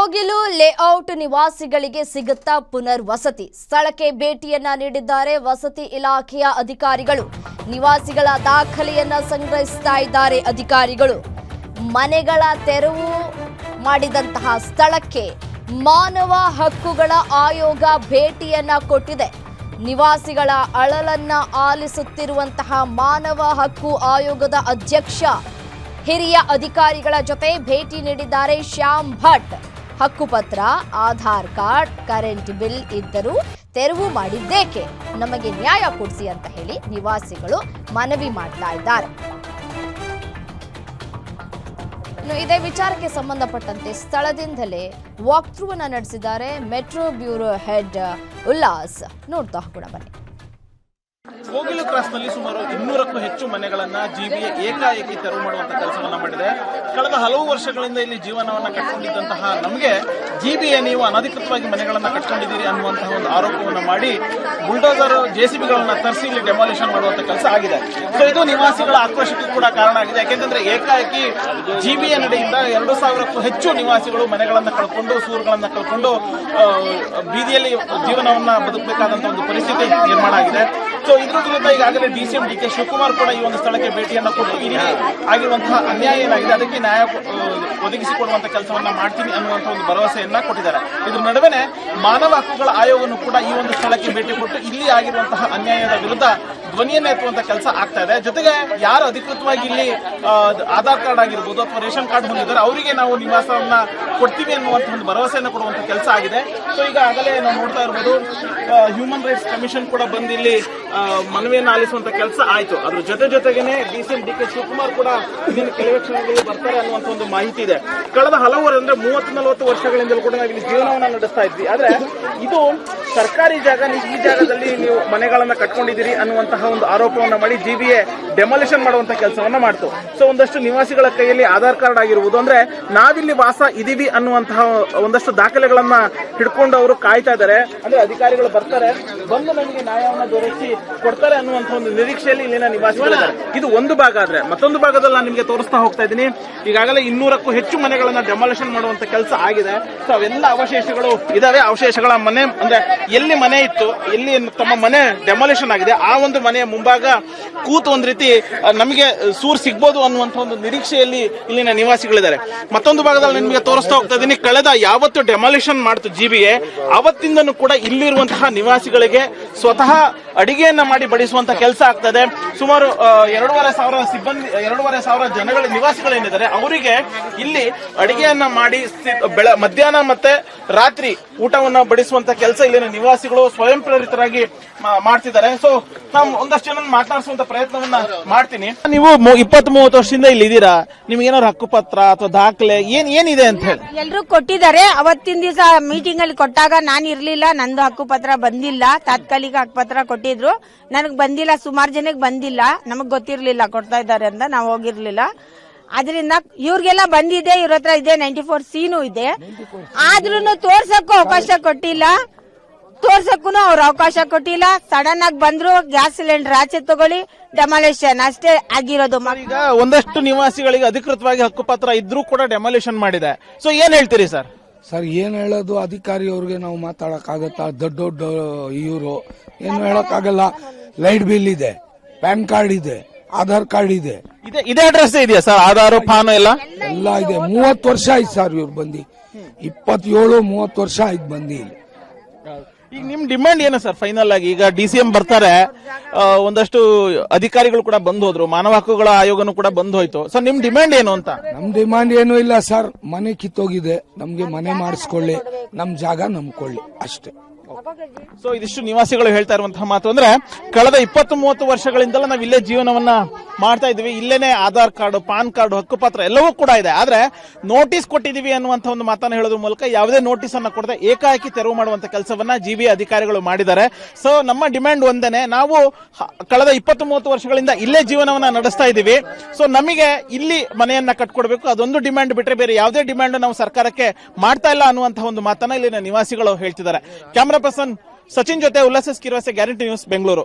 Kogilu layout ನಿವಾಸಿಗಳಿಗೆ ಸಿಗುತ್ತಾ ಪುನರ್ವಸತಿ. ಸ್ಥಳಕ್ಕೆ ಭೇಟಿಯನ್ನ ನೀಡಿದ್ದಾರೆ ವಸತಿ ಇಲಾಖೆಯ ಅಧಿಕಾರಿಗಳು. ನಿವಾಸಿಗಳ ದಾಖಲೆಯನ್ನ ಸಂಗ್ರಹಿಸ್ತಾ ಇದ್ದಾರೆ ಅಧಿಕಾರಿಗಳು. ಮನೆಗಳ ತೆರವು ಮಾಡಿದಂತಹ ಸ್ಥಳಕ್ಕೆ ಮಾನವ ಹಕ್ಕುಗಳ ಆಯೋಗ ಭೇಟಿಯನ್ನ ಕೊಟ್ಟಿದೆ. ನಿವಾಸಿಗಳ ಅಳಲನ್ನ ಆಲಿಸುತ್ತಿರುವಂತಹ ಮಾನವ ಹಕ್ಕು ಆಯೋಗದ ಅಧ್ಯಕ್ಷ ಹಿರಿಯ ಅಧಿಕಾರಿಗಳ ಜೊತೆ ಭೇಟಿ ನೀಡಿದ್ದಾರೆ ಶ್ಯಾಮ್ ಭಟ್. ಹಕ್ಕುಪತ್ರ, ಆಧಾರ್ ಕಾರ್ಡ್, ಕರೆಂಟ್ ಬಿಲ್ ಇದ್ದರೂ ತೆರವು ಮಾಡಿದ್ದೇಕೆ, ನಮಗೆ ನ್ಯಾಯ ಕೊಡಿಸಿ ಅಂತ ಹೇಳಿ ನಿವಾಸಿಗಳು ಮನವಿ ಮಾಡ್ತಾ ಇದ್ದಾರೆ. ಇದೇ ವಿಚಾರಕ್ಕೆ ಸಂಬಂಧಪಟ್ಟಂತೆ ಸ್ಥಳದಿಂದಲೇ ವಾಕ್ ಥ್ರೂ ಅನ್ನು ನಡೆಸಿದ್ದಾರೆ ಮೆಟ್ರೋ ಬ್ಯೂರೋ ಹೆಡ್ ಉಲ್ಲಾಸ್. ನೋಡ್ತಾ ಕೂಡ ಬನ್ನಿ. ಕೋಗಿಲು ಕ್ರಾಸ್ನಲ್ಲಿ ಸುಮಾರು 200ಕ್ಕೂ ಹೆಚ್ಚು ಮನೆಗಳನ್ನ ಜಿಬಿಎ ಏಕಾಏಕಿ ತೆರವು ಮಾಡುವಂತಹ ಕೆಲಸವನ್ನ ಮಾಡಿದೆ. ಕಳೆದ ಹಲವು ವರ್ಷಗಳಿಂದ ಇಲ್ಲಿ ಜೀವನವನ್ನ ಕಟ್ಕೊಂಡಿದ್ದಂತಹ ನಮಗೆ ಜಿಬಿಎ ನೀವು ಅನಧಿಕೃತವಾಗಿ ಮನೆಗಳನ್ನ ಕಟ್ಕೊಂಡಿದ್ದೀರಿ ಅನ್ನುವಂತಹ ಒಂದು ಆರೋಪವನ್ನ ಮಾಡಿ ಬುಲ್ಡೋಸರ್ ಜೆಸಿಬಿಗಳನ್ನ ತರಿಸಿ ಇಲ್ಲಿ ಡೆಮಾಲಿಷನ್ ಮಾಡುವಂತ ಕೆಲಸ ಆಗಿದೆ. ಸೊ ಇದು ನಿವಾಸಿಗಳ ಆಕ್ರೋಶಕ್ಕೂ ಕೂಡ ಕಾರಣ ಆಗಿದೆ. ಯಾಕೆಂದ್ರೆ ಏಕಾಏಕಿ ಜಿಬಿಎ ನಡೆಯಿಂದ 2,000ಕ್ಕೂ ಹೆಚ್ಚು ನಿವಾಸಿಗಳು ಮನೆಗಳನ್ನ ಕಳ್ಕೊಂಡು, ಸೂರುಗಳನ್ನ ಕಳ್ಕೊಂಡು ಬೀದಿಯಲ್ಲಿ ಜೀವನವನ್ನ ಬದುಕಬೇಕಾದಂತಹ ಒಂದು ಪರಿಸ್ಥಿತಿ ನಿರ್ಮಾಣ ಆಗಿದೆ. ಸೊ ಇದ್ರ ವಿರುದ್ಧ ಈಗಾಗಲೇ ಡಿಸಿಎಂ ಡಿ ಕೆ ಶಿವಕುಮಾರ್ ಕೂಡ ಈ ಒಂದು ಸ್ಥಳಕ್ಕೆ ಭೇಟಿಯನ್ನ ಕೊಟ್ಟು ಇಲ್ಲಿ ಆಗಿರುವಂತಹ ಅನ್ಯಾಯ ಏನಾಗಿದೆ ಅದಕ್ಕೆ ನ್ಯಾಯ ಒದಗಿಸಿಕೊಡುವಂತ ಕೆಲಸವನ್ನ ಮಾಡ್ತೀನಿ ಅನ್ನುವಂತಹ ಒಂದು ಭರವಸೆಯನ್ನ ಕೊಟ್ಟಿದ್ದಾರೆ. ಇದ್ರ ನಡುವೆನೆ ಮಾನವ ಹಕ್ಕುಗಳ ಆಯೋಗವನ್ನು ಕೂಡ ಈ ಒಂದು ಸ್ಥಳಕ್ಕೆ ಭೇಟಿ ಕೊಟ್ಟು ಇಲ್ಲಿ ಆಗಿರುವಂತಹ ಅನ್ಯಾಯದ ವಿರುದ್ಧ ಧ್ವನಿಯನ್ನ ಎತ್ತುವಂತ ಕೆಲಸ ಆಗ್ತಾ ಇದೆ. ಜೊತೆಗೆ ಯಾರು ಅಧಿಕೃತವಾಗಿ ಇಲ್ಲಿ ಆಧಾರ್ ಕಾರ್ಡ್ ಆಗಿರ್ಬೋದು ಅಥವಾ ರೇಷನ್ ಕಾರ್ಡ್ ಹೊಂದಿದ್ದಾರೆ ಅವರಿಗೆ ನಾವು ನಿವಾಸವನ್ನ ಕೊಡ್ತೀವಿ ಅನ್ನುವಂತಹ ಒಂದು ಭರವಸೆಯನ್ನು ಕೊಡುವಂತ ಕೆಲಸ ಆಗಿದೆ. ಸೊ ಈಗಾಗಲೇ ನಾವು ನೋಡ್ತಾ ಇರ್ಬೋದು ಹ್ಯೂಮನ್ ರೈಟ್ಸ್ ಕಮಿಷನ್ ಕೂಡ ಬಂದು ಇಲ್ಲಿ ಮನವಿಯನ್ನು ಆಲಿಸುವಂತ ಕೆಲಸ ಆಯ್ತು. ಅದ್ರ ಜೊತೆಗೇನೆ ಡಿಸಿಎಂ ಡಿ ಕೆ ಶಿವಕುಮಾರ್ ಕೂಡ ಇಲ್ಲಿನ ಕೆಲವೇ ಕ್ಷಣಗಳಲ್ಲಿ ಬರ್ತಾರೆ ಅನ್ನುವಂತ ಒಂದು ಮಾಹಿತಿ ಇದೆ. ಕಳೆದ ಹಲವು ಅಂದ್ರೆ 30-40 ವರ್ಷಗಳಿಂದಲೂ ಕೂಡ ನಾವು ಇಲ್ಲಿ ಜೀವನವನ್ನ ನಡೆಸ್ತಾ ಇದ್ವಿ. ಆದ್ರೆ ಇದು ಸರ್ಕಾರಿ ಜಾಗ, ಈ ಜಾಗದಲ್ಲಿ ನೀವು ಮನೆಗಳನ್ನ ಕಟ್ಕೊಂಡಿದ್ದೀರಿ ಅನ್ನುವಂತಹ ಒಂದು ಆರೋಪವನ್ನ ಮಾಡಿ ಜಿಬಿಎ ಡೆಮಾಲಿಷನ್ ಮಾಡುವಂತ ಕೆಲಸವನ್ನ ಮಾಡ್ತು. ಸೊ ಒಂದಷ್ಟು ನಿವಾಸಿಗಳ ಕೈಯಲ್ಲಿ ಆಧಾರ್ ಕಾರ್ಡ್ ಆಗಿರುವುದು, ಅಂದ್ರೆ ನಾವಿಲ್ಲಿ ವಾಸ ಇದೀವಿ ಅನ್ನುವಂತಹ ಒಂದಷ್ಟು ದಾಖಲೆಗಳನ್ನ ಹಿಡ್ಕೊಂಡು ಅವರು ಕಾಯ್ತಾ ಇದ್ದಾರೆ. ಅಂದ್ರೆ ಅಧಿಕಾರಿಗಳು ಬರ್ತಾರೆ, ಬಂದು ನಮಗೆ ನ್ಯಾಯವನ್ನು ದೊರಕಿಸಿ ಕೊಡ್ತಾರೆ ಅನ್ನುವಂತ ಒಂದು ನಿರೀಕ್ಷೆಯಲ್ಲಿ ಇಲ್ಲಿನ ನಿವಾಸಿಗಳಿದ್ದಾರೆ. ಇದು ಒಂದು ಭಾಗ. ಆದ್ರೆ ಮತ್ತೊಂದು ಭಾಗದಲ್ಲಿ ನಾನು ನಿಮಗೆ ತೋರಿಸ್ತಾ ಹೋಗ್ತಾ ಇದ್ದೀನಿ. ಈಗಾಗಲೇ 200ಕ್ಕೂ ಹೆಚ್ಚು ಮನೆಗಳನ್ನ ಡೆಮಾಲಿಷನ್ ಮಾಡುವಂತ ಕೆಲಸ ಆಗಿದೆ. ಸೊ ಅವೆಲ್ಲ ಅವಶೇಷಗಳು ಇದಾವೆ. ಅವಶೇಷಗಳ ಮನೆ ಅಂದ್ರೆ ಎಲ್ಲಿ ಮನೆ ಇತ್ತು, ಎಲ್ಲಿ ತಮ್ಮ ಮನೆ ಡೆಮಾಲಿಷನ್ ಆಗಿದೆ ಆ ಒಂದು ಮನೆಯ ಮುಂಭಾಗ ಕೂತು ಒಂದ್ ರೀತಿ ನಮಗೆ ಸೂರ್ ಸಿಗ್ಬೋದು ಅನ್ನುವಂತ ಒಂದು ನಿರೀಕ್ಷೆಯಲ್ಲಿ ಇಲ್ಲಿನ ನಿವಾಸಿಗಳಿದ್ದಾರೆ. ಮತ್ತೊಂದು ಭಾಗದಲ್ಲಿ ನಿಮಗೆ ತೋರಿಸ್ತಾ ಹೋಗ್ತಾ ಇದ್ದೀನಿ. ಕಳೆದ ಯಾವತ್ತು ಡೆಮಾಲಿಷನ್ ಮಾಡ್ತು ಜಿಬಿಎ ಅವತ್ತಿಂದನೂ ಕೂಡ ಇಲ್ಲಿರುವಂತಹ ನಿವಾಸಿಗಳಿಗೆ ಸ್ವತಃ ಅಡಿಗೆಯನ್ನ ಮಾಡಿ ಬಡಿಸುವಂತ ಕೆಲಸ ಆಗ್ತದೆ. ಸುಮಾರು 2,500 ಸಿಬ್ಬಂದಿ, 2,500 ಜನಗಳ ನಿವಾಸಿಗಳೇನಿದ್ದಾರೆ ಅವರಿಗೆ ಇಲ್ಲಿ ಅಡಿಗೆಯನ್ನ ಮಾಡಿ ಮಧ್ಯಾಹ್ನ ಮತ್ತೆ ರಾತ್ರಿ ಊಟವನ್ನ ಬಡಿಸುವಂತ ಕೆಲಸ ಇಲ್ಲಿನ ನಿವಾಸಿಗಳು ಸ್ವಯಂ ಪ್ರೇರಿತರಾಗಿ ಮಾಡ್ತಿದ್ದಾರೆ. ಸೊ ನಾವು ಒಂದಷ್ಟು ಜನ ಮಾತನಾಡಿಸುವಂತ ಪ್ರಯತ್ನವನ್ನ ಮಾಡ್ತೀನಿ. ನೀವು 20-30 ವರ್ಷದಿಂದ ಇಲ್ಲಿ ಇದ್ದೀರಾ, ನಿಮ್ಗೆ ಏನಾದ್ರು ಹಕ್ಕುಪತ್ರ ಅಥವಾ ದಾಖಲೆ ಏನಿದೆ ಅಂತ ಹೇಳಿ? ಎಲ್ರು ಕೊಟ್ಟಿದ್ದಾರೆ. ಅವತ್ತಿನ ದಿವಸ ಮೀಟಿಂಗ್ ಅಲ್ಲಿ ಕೊಟ್ಟಾಗ ನಾನು ಇರ್ಲಿಲ್ಲ, ನಂದು ಹಕ್ಕುಪತ್ರ ಬಂದಿಲ್ಲ. ತಾತ್ಕಾಲಿಕ ಹಕ್ಕುಪತ್ರ ಕೊಟ್ಟಿದ್ರು, ನನಗ್ ಬಂದಿಲ್ಲ. ಸುಮಾರು ಜನಕ್ಕೆ ಬಂದಿಲ್ಲ, ನಮಗ್ ಗೊತ್ತಿರ್ಲಿಲ್ಲ ಕೊಡ್ತಾ ಇದ್ದಾರೆ ಅಂತ, ನಾವು ಹೋಗಿರ್ಲಿಲ್ಲ. ಅದರಿಂದ ಇವ್ರಿಗೆಲ್ಲ ಬಂದಿದೆ, ಇವ್ರ ಹತ್ರ ಇದೆ. 94C ಇದೆ. ಆದ್ರೂ ತೋರ್ಸಕ್ಕೂ ಅವಕಾಶ ಕೊಟ್ಟಿಲ್ಲ, ತೋರ್ಸಕ್ಕೂ ಅವ್ರ ಅವಕಾಶ ಕೊಟ್ಟಿಲ್ಲ. ಸಡನ್ ಆಗಿ ಬಂದ್ರು, ಗ್ಯಾಸ್ ಸಿಲಿಂಡರ್ ಆಚೆ ತಗೊಳ್ಳಿ, ಡೆಮಾಲಿಷನ್ ಅಷ್ಟೇ ಆಗಿರೋದು. ಈಗ ಒಂದಷ್ಟು ನಿವಾಸಿಗಳಿಗೆ ಅಧಿಕೃತವಾಗಿ ಹಕ್ಕುಪತ್ರ ಇದ್ರೂ ಕೂಡ ಡೆಮಾಲಿಷನ್ ಮಾಡಿದೆ. ಸೊ ಏನ್ ಹೇಳ್ತೀರಿ ಸರ್? ಸರ್ ಏನ್ ಹೇಳೋದು, ಅಧಿಕಾರಿ ಅವ್ರಿಗೆ ನಾವು ಮಾತಾಡಕ್ ಆಗತ್ತಾ? ದೊಡ್ಡ ಇವರು ಏನು ಹೇಳಕ್ಕಾಗಲ್ಲ. ಲೈಟ್ ಬಿಲ್ ಇದೆ, ಪ್ಯಾನ್ ಕಾರ್ಡ್ ಇದೆ, ಆಧಾರ್ ಕಾರ್ಡ್ ಇದೆ. ಇದೇ ಅಡ್ರೆಸ್ ಇದೆಯಾ ಸರ್? ಆಧಾರ್ ಪಾನ್ ಎಲ್ಲ ಇದೆ. 30 ವರ್ಷ ಆಯ್ತು ಸರ್ ಇವ್ರು ಬಂದು. 27-30 ವರ್ಷ ಆಯ್ತು ಬಂದು ಇಲ್ಲಿ. ಈಗ ನಿಮ್ ಡಿಮ್ಯಾಂಡ್ ಏನು ಸರ್ ಫೈನಲ್ ಆಗಿ? ಈಗ ಡಿಸಿಎಂ ಬರ್ತಾರೆ, ಒಂದಷ್ಟು ಅಧಿಕಾರಿಗಳು ಕೂಡ ಬಂದ್ ಹೋದ್ರು, ಮಾನವ ಹಕ್ಕುಗಳ ಆಯೋಗನು ಕೂಡ ಬಂದ್ ಹೋಯ್ತು. ಸೊ ನಿಮ್ ಡಿಮ್ಯಾಂಡ್ ಏನು ಅಂತ? ನಮ್ ಡಿಮ್ಯಾಂಡ್ ಏನು ಇಲ್ಲ ಸರ್. ಮನೆ ಕಿತ್ತೋಗಿದೆ, ನಮ್ಗೆ ಮನೆ ಮಾಡಿಸ್ಕೊಳ್ಳಿ, ನಮ್ ಜಾಗ ನಮ್ಕೊಳ್ಳಿ ಅಷ್ಟೇ. ಸೊ ಇದಿಷ್ಟು ನಿವಾಸಿಗಳು ಹೇಳ್ತಾ ಇರುವಂತಹ ಮಾತು. ಅಂದ್ರೆ ಕಳೆದ 20-30 ವರ್ಷಗಳಿಂದಲೂ ನಾವು ಇಲ್ಲೇ ಜೀವನವನ್ನ ಮಾಡ್ತಾ ಇದೀವಿ. ಇಲ್ಲೇನೆ ಆಧಾರ್ ಕಾರ್ಡ್, ಪಾನ್ ಕಾರ್ಡ್, ಹಕ್ಕುಪತ್ರ ಎಲ್ಲವೂ ಕೂಡ ಇದೆ. ಆದ್ರೆ ನೋಟಿಸ್ ಕೊಟ್ಟಿದೀವಿ ಅನ್ನುವಂತ ಒಂದು ಮಾತನ್ನ ಹೇಳೋದ್ರ ಮೂಲಕ ಯಾವುದೇ ನೋಟಿಸ್ ಅನ್ನ ಕೊಡದೆ ಏಕಾಏಕಿ ತೆರವು ಮಾಡುವಂತ ಕೆಲಸವನ್ನ ಜಿಬಿಎ ಅಧಿಕಾರಿಗಳು ಮಾಡಿದ್ದಾರೆ. ಸೊ ನಮ್ಮ ಡಿಮ್ಯಾಂಡ್ ಒಂದೇನೆ, ನಾವು ಕಳೆದ 20-30 ವರ್ಷಗಳಿಂದ ಇಲ್ಲೇ ಜೀವನವನ್ನ ನಡೆಸ್ತಾ ಇದೀವಿ. ಸೊ ನಮಗೆ ಇಲ್ಲಿ ಮನೆಯನ್ನ ಕಟ್ಕೊಡ್ಬೇಕು, ಅದೊಂದು ಡಿಮ್ಯಾಂಡ್ ಬಿಟ್ರೆ ಬೇರೆ ಯಾವುದೇ ಡಿಮ್ಯಾಂಡ್ ನಾವು ಸರ್ಕಾರಕ್ಕೆ ಮಾಡ್ತಾ ಇಲ್ಲ ಅನ್ನುವಂತಹ ಒಂದು ಮಾತನ್ನ ಇಲ್ಲಿನ ನಿವಾಸಿಗಳು ಹೇಳ್ತಿದ್ದಾರೆ. ಕ್ಯಾಮರಾ ಪರ್ಸನ್ ಸಚಿನ್ ಜೊತೆ ಉಲ್ಲಾಸ್ ಕಿರ್ವಾಸೆ, ಗ್ಯಾರಂಟಿ ನ್ಯೂಸ್, ಬೆಂಗಳೂರು.